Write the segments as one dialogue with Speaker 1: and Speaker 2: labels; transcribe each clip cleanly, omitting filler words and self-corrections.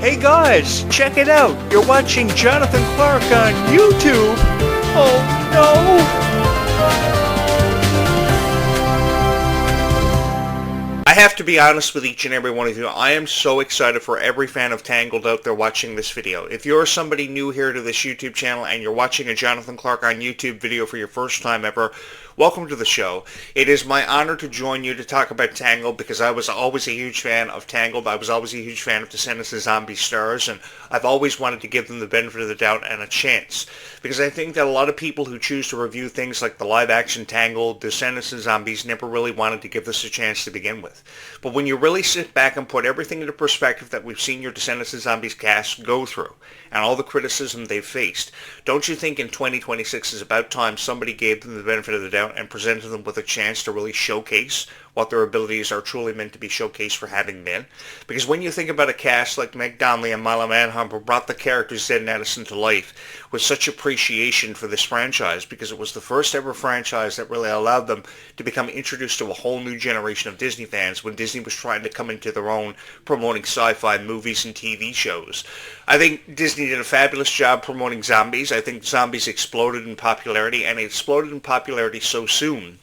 Speaker 1: Hey guys, check it out. You're watching Jonathan Clarke on YouTube. Oh no! I have to be honest with each and every one of you. I am so excited for every fan of Tangled out there watching this video. If you're somebody new here to this YouTube channel and you're watching a Jonathan Clarke on YouTube video for your first time ever, welcome to the show. It is my honor to join you to talk about Tangled because I was always a huge fan of Tangled. I was always a huge fan of Descendants of Zombie Stars, and I've always wanted to give them the benefit of the doubt and a chance. Because I think that a lot of people who choose to review things like the live-action Tangled, Descendants of Zombies, never really wanted to give this a chance to begin with. But when you really sit back and put everything into perspective that we've seen your Descendants of Zombies cast go through, and all the criticism they've faced, don't you think in 2026 is about time somebody gave them the benefit of the doubt and presented them with a chance to really showcase what their abilities are truly meant to be showcased for having been? Because when you think about a cast like Meg Donnelly and Milo Manhiem, who brought the characters Zed and Addison to life with such appreciation for this franchise, because it was the first ever franchise that really allowed them to become introduced to a whole new generation of Disney fans when Disney was trying to come into their own promoting sci-fi movies and TV shows. I think Disney did a fabulous job promoting zombies. I think zombies exploded in popularity, and it exploded in popularity so soon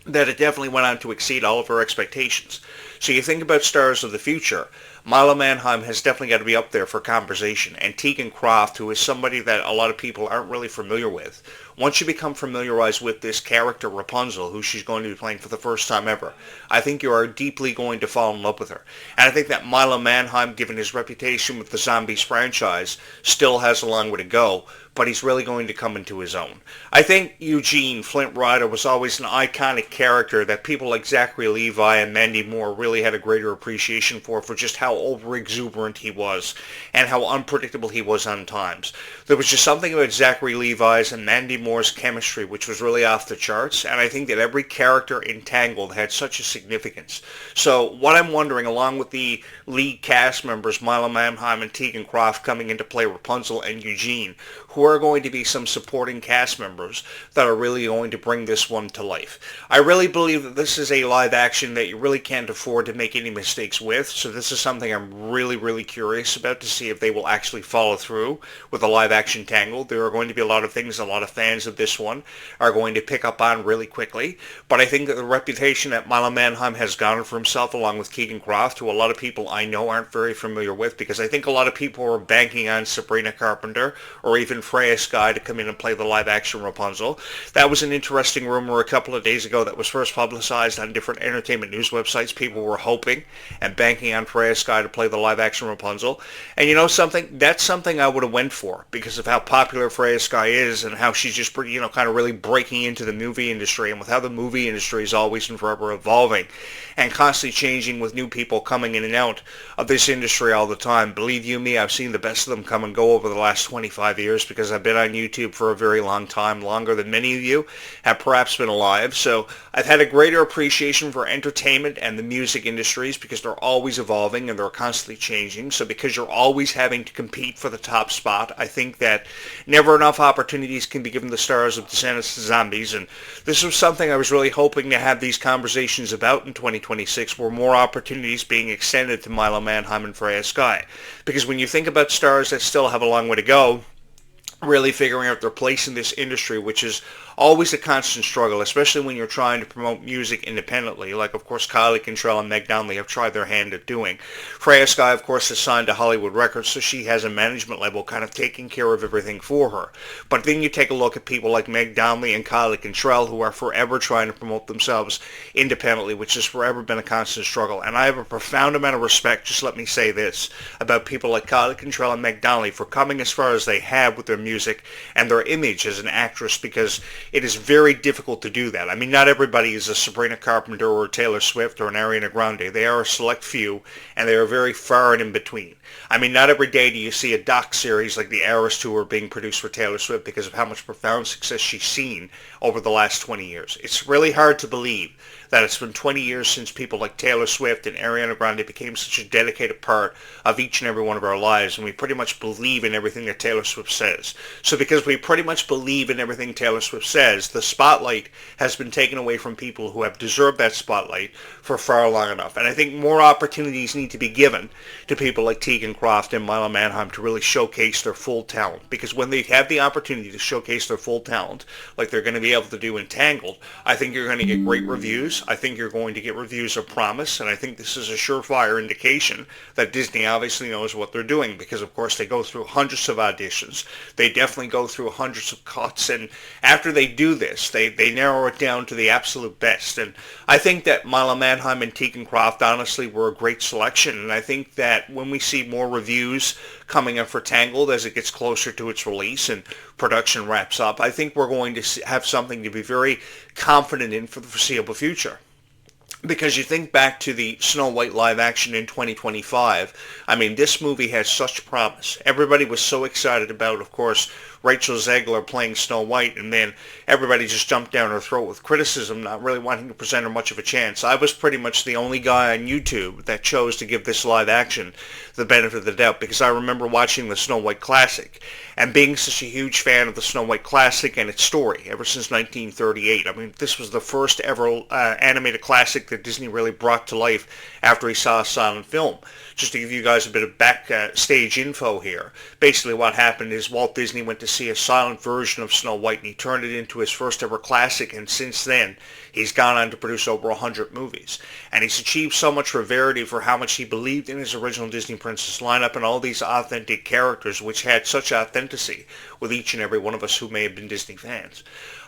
Speaker 1: that it definitely went on to exceed all of our expectations. So you think about stars of the future, Milo Manhiem has definitely got to be up there for conversation. And Tegan, Croft, who is somebody that a lot of people aren't really familiar with. Once you become familiarized with this character, Rapunzel, who she's going to be playing for the first time ever, I think you are deeply going to fall in love with her. And I think that Milo Manhiem, given his reputation with the Zombies franchise, still has a long way to go, but he's really going to come into his own. I think Eugene, Flint Rider, was always an iconic character that people like Zachary Levi and Mandy Moore really had a greater appreciation for just how over-exuberant he was and how unpredictable he was on times. There was just something about Zachary Levi's and Mandy Moore's chemistry which was really off the charts, and I think that every character in Tangled had such a significance. So what I'm wondering, along with the lead cast members Milo Manhiem and Tegan Croft coming into play Rapunzel and Eugene, who are going to be some supporting cast members that are really going to bring this one to life. I really believe that this is a live action that you really can't afford to make any mistakes with, so this is something I'm really curious about to see if they will actually follow through with a live action Tangled. There are going to be a lot of things a lot of fans of this one are going to pick up on really quickly, but I think that the reputation that Milo Manhiem has garnered for himself along with Tegan Croft, who a lot of people I know aren't very familiar with, because I think a lot of people are banking on Sabrina Carpenter or even Freya Skye to come in and play the live-action Rapunzel. That was an interesting rumor a couple of days ago that was first publicized on different entertainment news websites. People were hoping and banking on Freya Skye to play the live-action Rapunzel. And you know something? That's something I would have went for because of how popular Freya Skye is and how she's just, kind of really breaking into the movie industry, and with how the movie industry is always and forever evolving and constantly changing with new people coming in and out of this industry all the time. Believe you me, I've seen the best of them come and go over the last 25 years because I've been on YouTube for a very long time, longer than many of you have perhaps been alive. So I've had a greater appreciation for entertainment and the music industries because they're always evolving and they're constantly changing. So because you're always having to compete for the top spot, I think that never enough opportunities can be given the stars of Descendants of Zombies. And this was something I was really hoping to have these conversations about in 2026, were more opportunities being extended to Milo Manhiem and Freya Skye. Because when you think about stars that still have a long way to go, really figuring out their place in this industry, which is always a constant struggle, especially when you're trying to promote music independently, like, of course, Kylie Cantrell and Meg Donnelly have tried their hand at doing. Freya Skye, of course, is signed to Hollywood Records, so she has a management label kind of taking care of everything for her. But then you take a look at people like Meg Donnelly and Kylie Cantrell, who are forever trying to promote themselves independently, which has forever been a constant struggle. And I have a profound amount of respect, just let me say this, about people like Kylie Cantrell and Meg Donnelly for coming as far as they have with their music and their image as an actress, because it is very difficult to do that. I mean, not everybody is a Sabrina Carpenter or a Taylor Swift or an Ariana Grande. They are a select few, and they are very far and in between. I mean, not every day do you see a doc series like the Eras Tour being produced for Taylor Swift because of how much profound success she's seen over the last 20 years. It's really hard to believe that it's been 20 years since people like Taylor Swift and Ariana Grande became such a dedicated part of each and every one of our lives, and we pretty much believe in everything that Taylor Swift says. So because we pretty much believe in everything Taylor Swift says, the spotlight has been taken away from people who have deserved that spotlight for far long enough. And I think more opportunities need to be given to people like Tegan, Croft, and Milo Manhiem to really showcase their full talent. Because when they have the opportunity to showcase their full talent, like they're going to be able to do in Tangled, I think you're going to get great reviews. I think you're going to get reviews of promise, and I think this is a surefire indication that Disney obviously knows what they're doing, because of course they go through hundreds of auditions. They definitely go through hundreds of cuts, and after they do this, they narrow it down to the absolute best. And I think that Milo Manhiem and Tegan Croft honestly were a great selection, and I think that when we see more reviews coming up for Tangled as it gets closer to its release and production wraps up, I think we're going to have something to be very confident in for the foreseeable future. Because you think back to the Snow White live action in 2025, I mean, this movie has such promise. Everybody was so excited about, of course, Rachel Zegler playing Snow White, and then everybody just jumped down her throat with criticism, not really wanting to present her much of a chance. I was pretty much the only guy on YouTube that chose to give this live action the benefit of the doubt, because I remember watching the Snow White Classic and being such a huge fan of the Snow White Classic and its story ever since 1938. I mean, this was the first ever animated classic that Disney really brought to life after he saw a silent film. Just to give you guys a bit of backstage info here, basically what happened is Walt Disney went to see a silent version of Snow White, and he turned it into his first ever classic, and since then he's gone on to produce over 100 movies. And he's achieved so much rarity for how much he believed in his original Disney Princess lineup and all these authentic characters, which had such authenticity with each and every one of us who may have been Disney fans.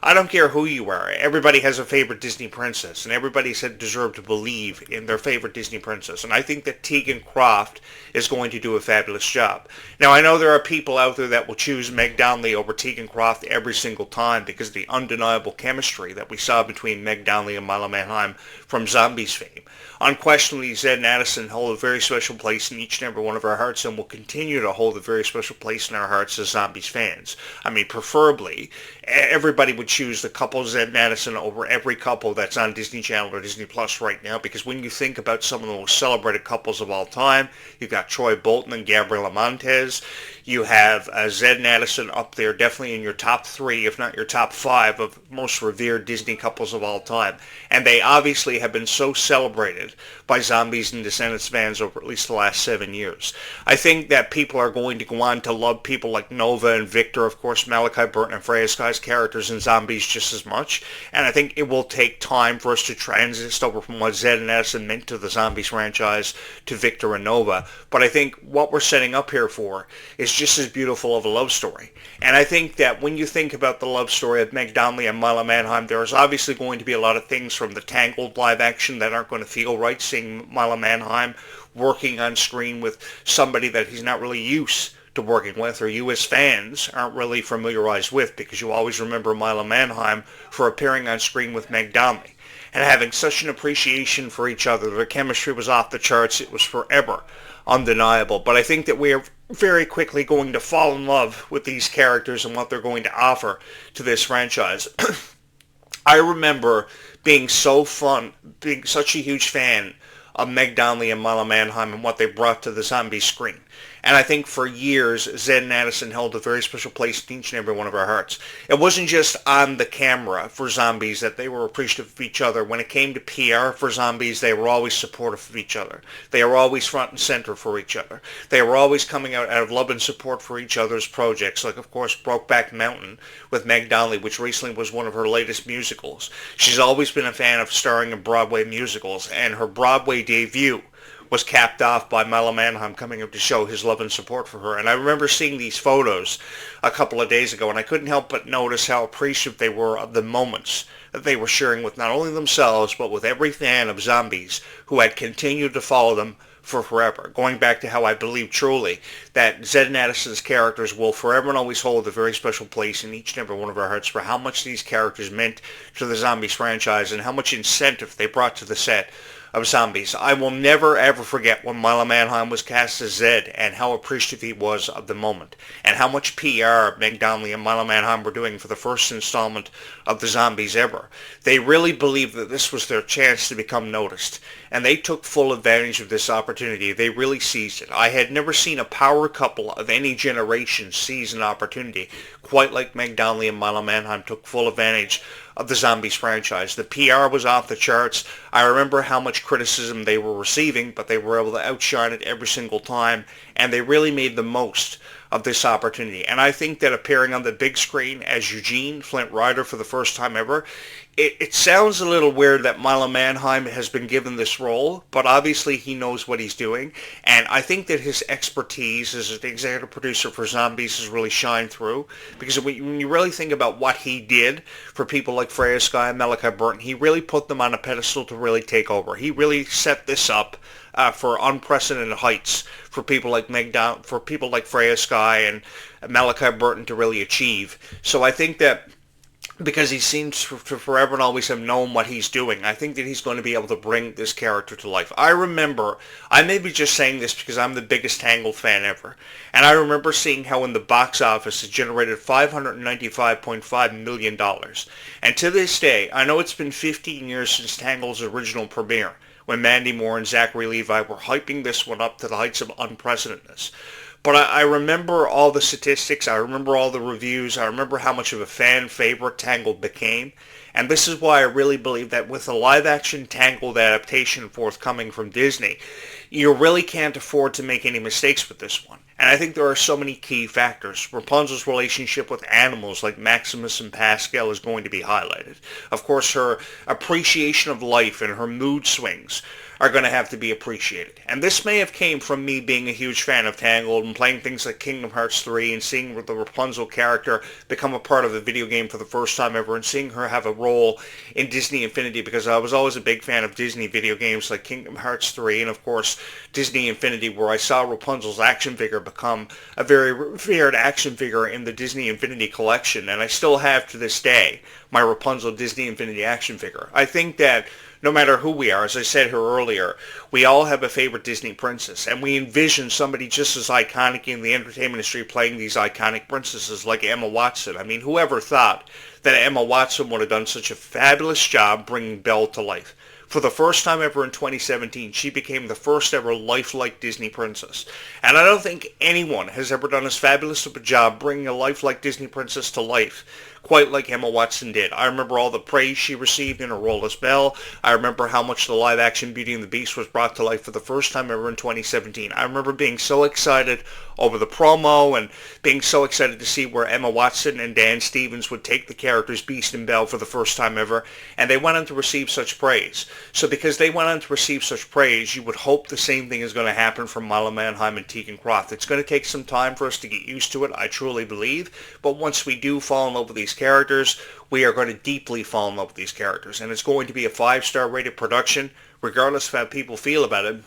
Speaker 1: I don't care who you are. Everybody has a favorite Disney princess, and everybody said deserved to believe in their favorite Disney princess. And I think that Tegan Croft is going to do a fabulous job. Now, I know there are people out there that will choose Meg Donnelly over Tegan Croft every single time because of the undeniable chemistry that we saw between Meg Donnelly and Milo Manhiem from Zombies fame. Unquestionably, Zed and Addison hold a very special place in each and every one of our hearts and will continue to hold a very special place in our hearts as Zombies fans. I mean, preferably, everybody would choose the couple Zed and Addison over every couple that's on Disney Channel or Disney Plus right now, because when you think about some of the most celebrated couples of all time, you've got Troy Bolton and Gabriela Montez. You have Zed and Addison up there, definitely in your top 3, if not your top 5 of most revered Disney couples of all time. And they obviously have been so celebrated by Zombies and Descendants fans over at least the last 7 years. I think that people are going to go on to love people like Nova and Victor, of course, Malachi Burton and Freya Sky's characters in Zombies just as much. And I think it will take time for us to transit over from what Zed and Addison meant to the Zombies franchise to Victor and Nova. But I think what we're setting up here for is just as beautiful of a love story. And I think that when you think about the love story of Meg Donnelly and Milo Manhiem, there is obviously going to be a lot of things from the Tangled live action that aren't going to feel right, seeing Milo Manhiem working on screen with somebody that he's not really used to working with, or you as fans aren't really familiarized with, because you always remember Milo Manhiem for appearing on screen with Meg Donnelly and having such an appreciation for each other. Their chemistry was off the charts. It was forever undeniable. But I think that we are very quickly going to fall in love with these characters and what they're going to offer to this franchise. I remember being being such a huge fan of Meg Donnelly and Milo Manhiem and what they brought to the zombie screen. And I think for years, Zed and Addison held a very special place in each and every one of our hearts. It wasn't just on the camera for Zombies that they were appreciative of each other. When it came to PR for Zombies, they were always supportive of each other. They were always front and center for each other. They were always coming out of love and support for each other's projects, like, of course, Brokeback Mountain with Meg Donnelly, which recently was one of her latest musicals. She's always been a fan of starring in Broadway musicals, and her Broadway debut was capped off by Milo Manhiem coming up to show his love and support for her. And I remember seeing these photos a couple of days ago, and I couldn't help but notice how appreciative they were of the moments that they were sharing with not only themselves, but with every fan of Zombies who had continued to follow them for forever. Going back to how I believe truly that Zed and Addison's characters will forever and always hold a very special place in each and every one of our hearts for how much these characters meant to the Zombies franchise and how much incentive they brought to the set of zombies. I will never ever forget when Milo Manhiem was cast as Zed and how appreciative he was of the moment and how much PR Meg Donnelly and Milo Manhiem were doing for the first installment of the zombies ever. They really believed that this was their chance to become noticed, and they took full advantage of this opportunity. They really seized it. I had never seen a power couple of any generation seize an opportunity quite like Meg Donnelly and Milo Manhiem took full advantage of the Zombies franchise. The PR was off the charts. I remember how much criticism they were receiving, but they were able to outshine it every single time, and they really made the most of this opportunity. And I think that appearing on the big screen as Eugene Flint Rider for the first time ever, it sounds a little weird that Milo Manhiem has been given this role, but obviously he knows what he's doing, and I think that his expertise as an executive producer for Zombies has really shined through, because when you really think about what he did for people like Freya Sky and Malachi Burton, he really put them on a pedestal to really take over. He really set this up for unprecedented heights for people like for people like Freya Sky and Malachi Burton to really achieve. So I think that because he seems to forever and always have known what he's doing, I think that he's going to be able to bring this character to life. I may be just saying this because I'm the biggest Tangled fan ever, and I remember seeing how in the box office it generated $595.5 million. And to this day, I know it's been 15 years since Tangled's original premiere, when Mandy Moore and Zachary Levi were hyping this one up to the heights of unprecedentedness. But I remember all the statistics, I remember all the reviews, I remember how much of a fan favorite Tangled became, and this is why I really believe that with a live-action Tangled adaptation forthcoming from Disney, you really can't afford to make any mistakes with this one. And I think there are so many key factors. Rapunzel's relationship with animals like Maximus and Pascal is going to be highlighted. Of course, her appreciation of life and her mood swings are going to have to be appreciated. And this may have came from me being a huge fan of Tangled and playing things like Kingdom Hearts 3 and seeing the Rapunzel character become a part of a video game for the first time ever and seeing her have a role in Disney Infinity, because I was always a big fan of Disney video games like Kingdom Hearts 3 and of course Disney Infinity, where I saw Rapunzel's action figure become a very revered action figure in the Disney Infinity collection, and I still have to this day my Rapunzel Disney Infinity action figure. I think that no matter who we are, as I said here earlier, we all have a favorite Disney princess, and we envision somebody just as iconic in the entertainment industry playing these iconic princesses like Emma Watson. I mean, whoever thought that Emma Watson would have done such a fabulous job bringing Belle to life? For the first time ever in 2017, she became the first ever lifelike Disney princess. And I don't think anyone has ever done as fabulous of a job bringing a lifelike Disney princess to life quite like Emma Watson did. I remember all the praise she received in her role as Belle. I remember how much the live-action Beauty and the Beast was brought to life for the first time ever in 2017. I remember being so excited over the promo and being so excited to see where Emma Watson and Dan Stevens would take the characters Beast and Belle for the first time ever, and they went on to receive such praise. So because they went on to receive such praise, you would hope the same thing is going to happen from Milo Manhiem and Tegan Croft. It's going to take some time for us to get used to it, I truly believe, but once we do fall in love with these characters, we are going to deeply fall in love with these characters, and it's going to be a 5-star rated production, regardless of how people feel about it,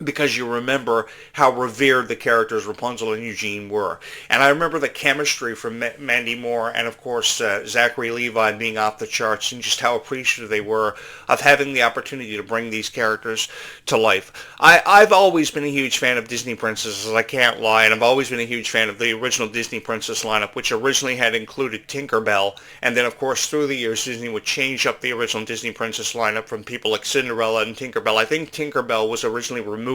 Speaker 1: because you remember how revered the characters Rapunzel and Eugene were. And I remember the chemistry from Mandy Moore and, of course, Zachary Levi being off the charts, and just how appreciative they were of having the opportunity to bring these characters to life. I've always been a huge fan of Disney princesses, I can't lie, and I've always been a huge fan of the original Disney princess lineup, which originally had included Tinkerbell, and then, of course, through the years, Disney would change up the original Disney princess lineup from people like Cinderella and Tinkerbell. I think Tinkerbell was originally removed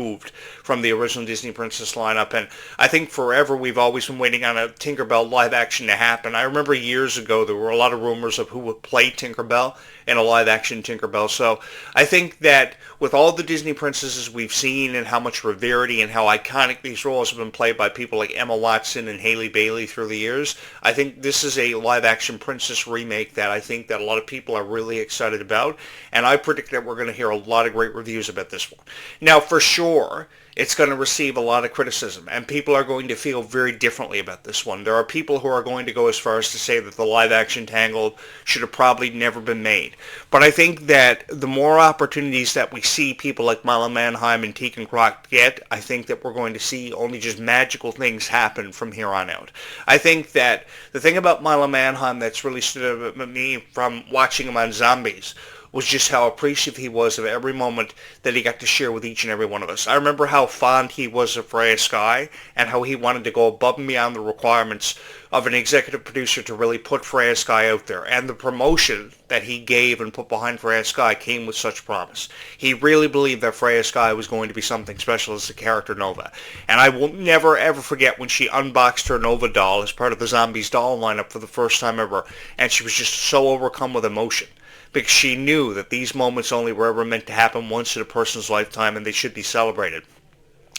Speaker 1: from the original Disney princess lineup, and I think forever we've always been waiting on a Tinkerbell live action to happen. I remember years ago there were a lot of rumors of who would play Tinkerbell in a live action Tinkerbell, so I think that with all the Disney princesses we've seen and how much reverity and how iconic these roles have been played by people like Emma Watson and Haley Bailey through the years, I think this is a live action princess remake that I think that a lot of people are really excited about, and I predict that we're going to hear a lot of great reviews about this one. Now, for sure, it's going to receive a lot of criticism, and people are going to feel very differently about this one. There are people who are going to go as far as to say that the live-action Tangled should have probably never been made. But I think that the more opportunities that we see people like Milo Manhiem and Tegan Croft get, I think that we're going to see only just magical things happen from here on out. I think that the thing about Milo Manhiem that's really stood out with me from watching him on Zombies was just how appreciative he was of every moment that he got to share with each and every one of us. I remember how fond he was of Freya Sky and how he wanted to go above and beyond the requirements of an executive producer to really put Freya Sky out there. And the promotion that he gave and put behind Freya Sky came with such promise. He really believed that Freya Sky was going to be something special as the character Nova. And I will never ever forget when she unboxed her Nova doll as part of the Zombies doll lineup for the first time ever, and she was just so overcome with emotion, because she knew that these moments only were ever meant to happen once in a person's lifetime and they should be celebrated.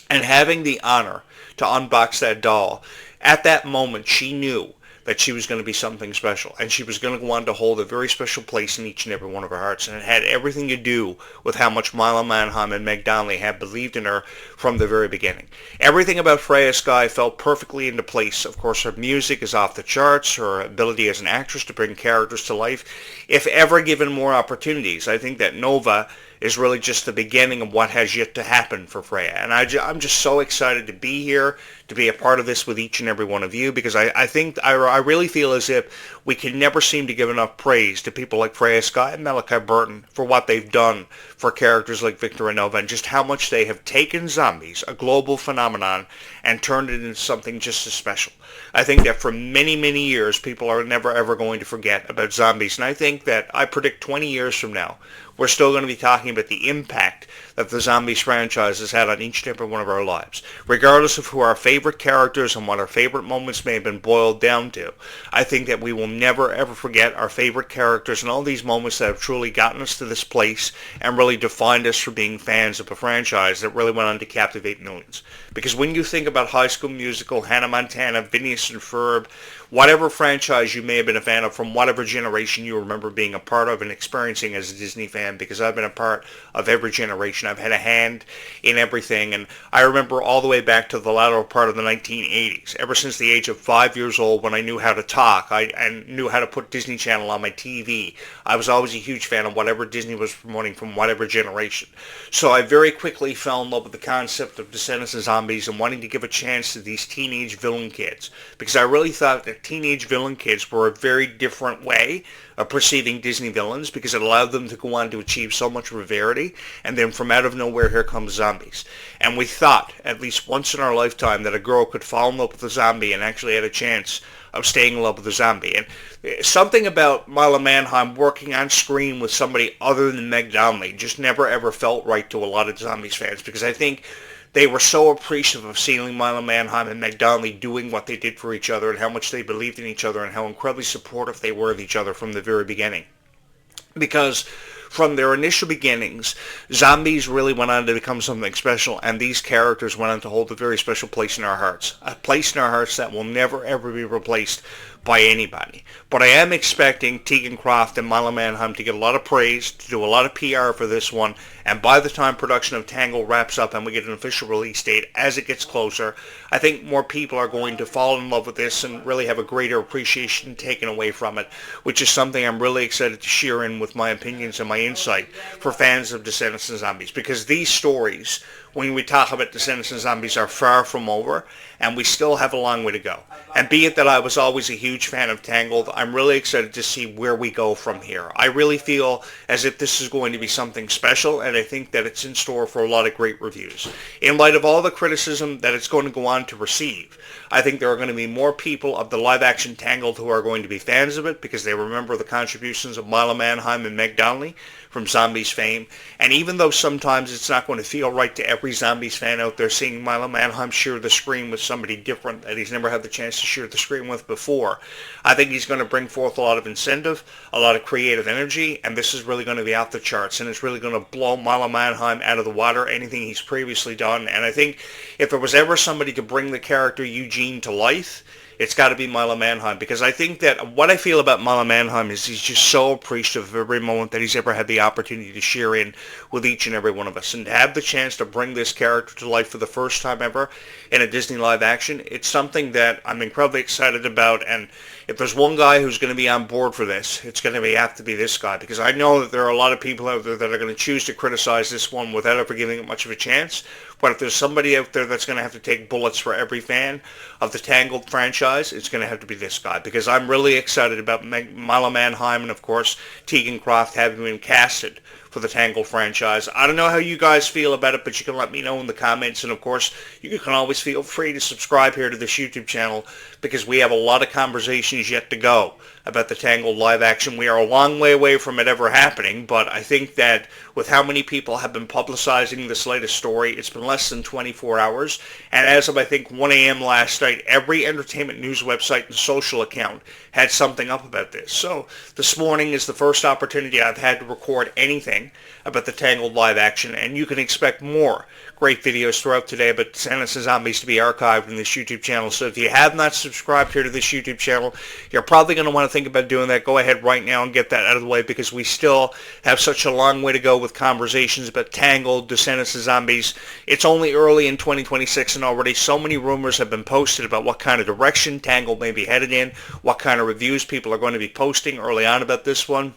Speaker 1: And having the honor to unbox that doll, at that moment she knew that she was going to be something special, and she was going to go on to hold a very special place in each and every one of our hearts. And it had everything to do with how much Milo Manhiem and Meg Donnelly had believed in her from the very beginning. Everything about Freya Sky fell perfectly into place. Of course, her music is off the charts, her ability as an actress to bring characters to life. If ever given more opportunities, I think that Nova is really just the beginning of what has yet to happen for Freya. And I'm just so excited to be here, to be a part of this with each and every one of you, because I really feel as if we can never seem to give enough praise to people like Freya Sky and Malachi Burton for what they've done for characters like Victor and Nova, and just how much they have taken zombies, a global phenomenon, and turned it into something just as special. I think that for many, many years, people are never ever going to forget about zombies, and I predict 20 years from now, we're still going to be talking about the impact that the Zombies franchise has had on each and every one of our lives. Regardless of who our favorite characters and what our favorite moments may have been boiled down to, I think that we will never ever forget our favorite characters and all these moments that have truly gotten us to this place and really defined us for being fans of a franchise that really went on to captivate millions. Because when you think about High School Musical, Hannah Montana, Phineas and Ferb, whatever franchise you may have been a fan of from whatever generation you remember being a part of and experiencing as a Disney fan, because I've been a part of every generation. I've had a hand in everything, and I remember all the way back to the latter part of the 1980s. Ever since the age of 5 years old, when I knew how to talk, I knew how to put Disney Channel on my TV. I was always a huge fan of whatever Disney was promoting from whatever generation. So I very quickly fell in love with the concept of Descendants and Zombies and wanting to give a chance to these teenage villain kids, because I really thought that teenage villain kids were a very different way of perceiving Disney villains, because it allowed them to go on to achieve so much rarity, and then from out of nowhere, here comes zombies. And we thought, at least once in our lifetime, that a girl could fall in love with a zombie and actually had a chance of staying in love with a zombie. And something about Milo Manhiem working on screen with somebody other than Meg Donnelly just never ever felt right to a lot of Zombies fans, because I think they were so appreciative of seeing Milo Manhiem and Meg Donnelly doing what they did for each other and how much they believed in each other and how incredibly supportive they were of each other from the very beginning. Because from their initial beginnings, Zombies really went on to become something special, and these characters went on to hold a very special place in our hearts. A place in our hearts that will never ever be replaced by anybody. But I am expecting Tegan, Croft, and Milo Manhiem to get a lot of praise, to do a lot of PR for this one, and by the time production of Tangled wraps up and we get an official release date as it gets closer, I think more people are going to fall in love with this and really have a greater appreciation taken away from it, which is something I'm really excited to share in with my opinions and my insight for fans of Descendants and Zombies, because these stories, when we talk about Descendants and Zombies, are far from over, and we still have a long way to go. And be it that I was always a huge fan of Tangled, I'm really excited to see where we go from here. I really feel as if this is going to be something special, and I think that it's in store for a lot of great reviews. In light of all the criticism that it's going to go on to receive, I think there are going to be more people of the live-action Tangled who are going to be fans of it because they remember the contributions of Milo Manhiem and Meg Donnelly from Zombies fame. And even though sometimes it's not going to feel right to every Zombies fan out there seeing Milo Manhiem share the screen with somebody different that he's never had the chance to share the screen with before, I think he's going to bring forth a lot of incentive, a lot of creative energy, and this is really going to be off the charts, and it's really going to blow Milo Manhiem out of the water, anything he's previously done. And I think if there was ever somebody to bring the character Eugene to life, it's got to be Milo Manhiem, because I think that what I feel about Milo Manhiem is he's just so appreciative of every moment that he's ever had the opportunity to share in with each and every one of us. And to have the chance to bring this character to life for the first time ever in a Disney live action, it's something that I'm incredibly excited about. And if there's one guy who's going to be on board for this, it's going to have to be this guy, because I know that there are a lot of people out there that are going to choose to criticize this one without ever giving it much of a chance. But if there's somebody out there that's going to have to take bullets for every fan of the Tangled franchise, it's going to have to be this guy, because I'm really excited about Milo Manhiem and, of course, Tegan Croft having been casted for the Tangled franchise. I don't know how you guys feel about it, but you can let me know in the comments. And of course, you can always feel free to subscribe here to this YouTube channel, because we have a lot of conversations yet to go about the Tangled live action. We are a long way away from it ever happening, but I think that with how many people have been publicizing this latest story, it's been less than 24 hours. And as of, I think, 1 a.m. last night, every entertainment news website and social account had something up about this. So this morning is the first opportunity I've had to record anything about the Tangled live action, and you can expect more great videos throughout today about Descendants and Zombies to be archived in this YouTube channel. So if you have not subscribed here to this YouTube channel, you're probably going to want to think about doing that. Go ahead right now and get that out of the way, because we still have such a long way to go with conversations about Tangled, Descendants and Zombies. It's only early in 2026, and already so many rumors have been posted about what kind of direction Tangled may be headed in, what kind of reviews people are going to be posting early on about this one.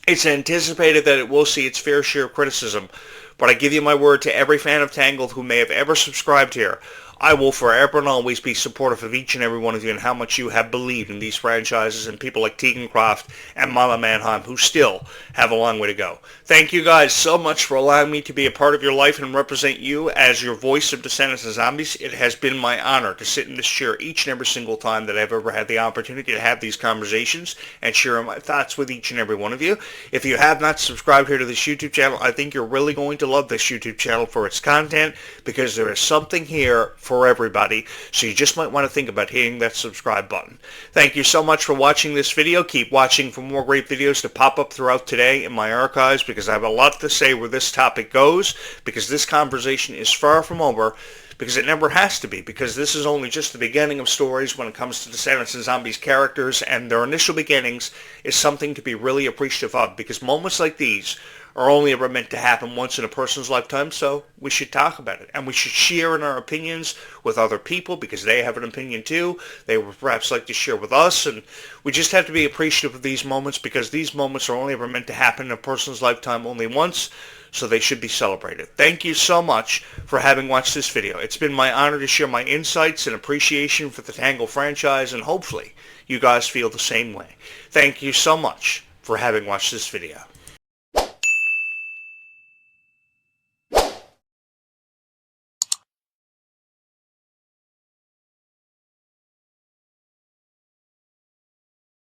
Speaker 1: It's anticipated that it will see its fair share of criticism, but I give you my word, to every fan of Tangled who may have ever subscribed here, I will forever and always be supportive of each and every one of you and how much you have believed in these franchises and people like Tegan Croft and Milo Manhiem, who still have a long way to go. Thank you guys so much for allowing me to be a part of your life and represent you as your voice of Descendants and Zombies. It has been my honor to sit in this chair each and every single time that I've ever had the opportunity to have these conversations and share my thoughts with each and every one of you. If you have not subscribed here to this YouTube channel, I think you're really going to love this YouTube channel for its content, because there is something here for everybody, so you just might want to think about hitting that subscribe button. Thank you so much for watching this video. Keep watching for more great videos to pop up throughout today in my archives, because I have a lot to say where this topic goes, because this conversation is far from over, because it never has to be, because this is only just the beginning of stories when it comes to Descendants and Zombies characters, and their initial beginnings is something to be really appreciative of, because moments like these are only ever meant to happen once in a person's lifetime, so we should talk about it. And we should share in our opinions with other people, because they have an opinion too. They would perhaps like to share with us, and we just have to be appreciative of these moments, because these moments are only ever meant to happen in a person's lifetime only once, so they should be celebrated. Thank you so much for having watched this video. It's been my honor to share my insights and appreciation for the Tangled franchise, and hopefully you guys feel the same way. Thank you so much for having watched this video.